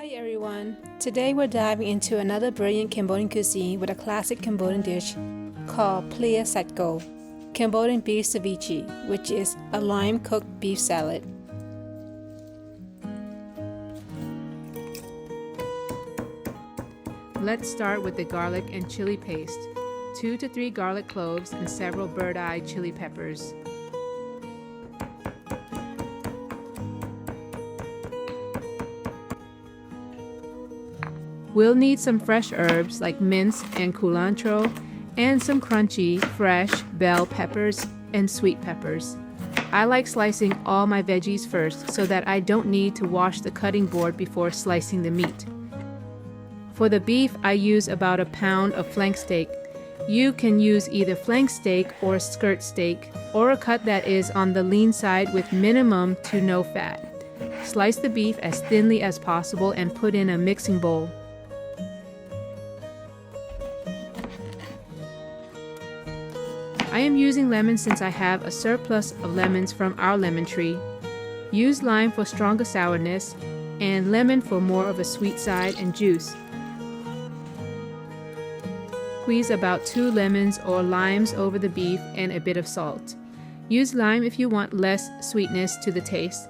Hi everyone! Today we're diving into another brilliant Cambodian cuisine with a classic Cambodian dish called Plear Sach, Cambodian beef ceviche, which is a lime-cooked beef salad. Let's start with the garlic and chili paste, 2 to 3 garlic cloves and several bird-eye chili peppers. We'll need some fresh herbs like mince and culantro, and some crunchy, fresh bell peppers and sweet peppers. I like slicing all my veggies first so that I don't need to wash the cutting board before slicing the meat. For the beef, I use about a pound of flank steak. You can use either flank steak or skirt steak, or a cut that is on the lean side with minimum to no fat. Slice the beef as thinly as possible and put in a mixing bowl. I am using lemon since I have a surplus of lemons from our lemon tree. Use lime for stronger sourness and lemon for more of a sweet side and juice. Squeeze about 2 lemons or limes over the beef and a bit of salt. Use lime if you want less sweetness to the taste.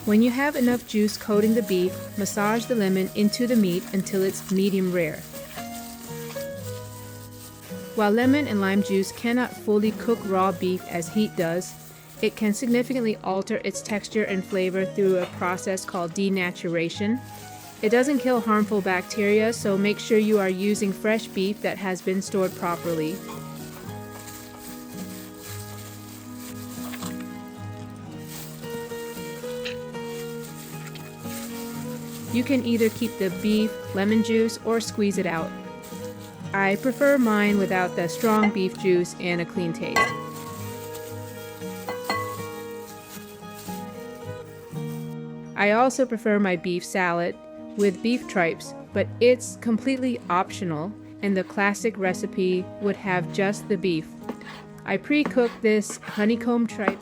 When you have enough juice coating the beef, massage the lemon into the meat until it's medium rare. While lemon and lime juice cannot fully cook raw beef as heat does, it can significantly alter its texture and flavor through a process called denaturation. It doesn't kill harmful bacteria, so make sure you are using fresh beef that has been stored properly. You can either keep the beef, lemon juice, or squeeze it out. I prefer mine without the strong beef juice and a clean taste. I also prefer my beef salad with beef tripes, but it's completely optional, and the classic recipe would have just the beef. I pre-cook this honeycomb tripe.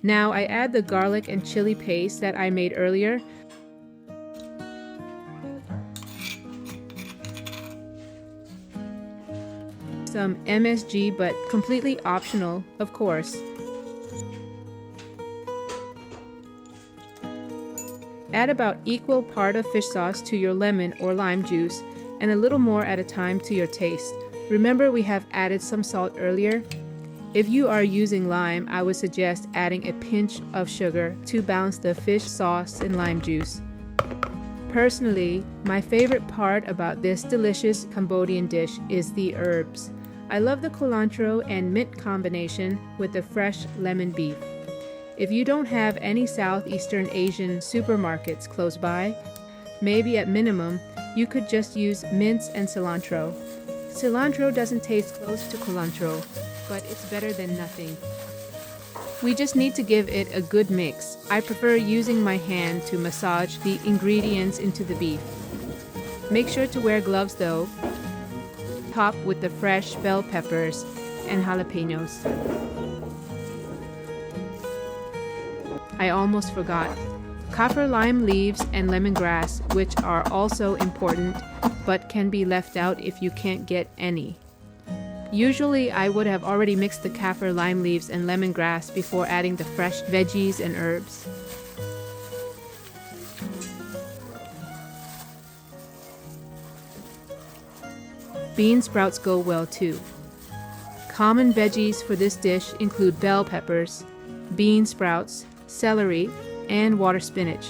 Now I add the garlic and chili paste that I made earlier. Some MSG, but completely optional, of course. Add about equal part of fish sauce to your lemon or lime juice, and a little more at a time to your taste. Remember, we have added some salt earlier. If you are using lime, I would suggest adding a pinch of sugar to balance the fish sauce and lime juice. Personally, my favorite part about this delicious Cambodian dish is the herbs. I love the culantro and mint combination with the fresh lemon beef. If you don't have any Southeastern Asian supermarkets close by, maybe at minimum, you could just use mince and cilantro. Cilantro doesn't taste close to culantro, but it's better than nothing. We just need to give it a good mix. I prefer using my hand to massage the ingredients into the beef. Make sure to wear gloves though. Top with the fresh bell peppers and jalapenos. I almost forgot. Kaffir lime leaves and lemongrass, which are also important, but can be left out if you can't get any. Usually I would have already mixed the kaffir lime leaves and lemongrass before adding the fresh veggies and herbs. Bean sprouts go well too. Common veggies for this dish include bell peppers, bean sprouts, celery, and water spinach.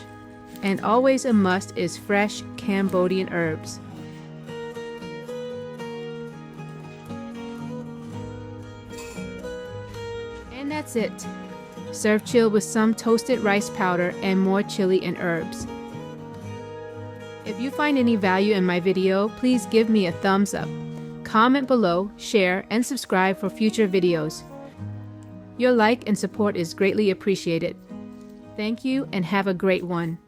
And always a must is fresh Cambodian herbs. And that's it. Serve chilled with some toasted rice powder and more chili and herbs. If you find any value in my video, please give me a thumbs up. Comment below, share, and subscribe for future videos. Your like and support is greatly appreciated. Thank you and have a great one.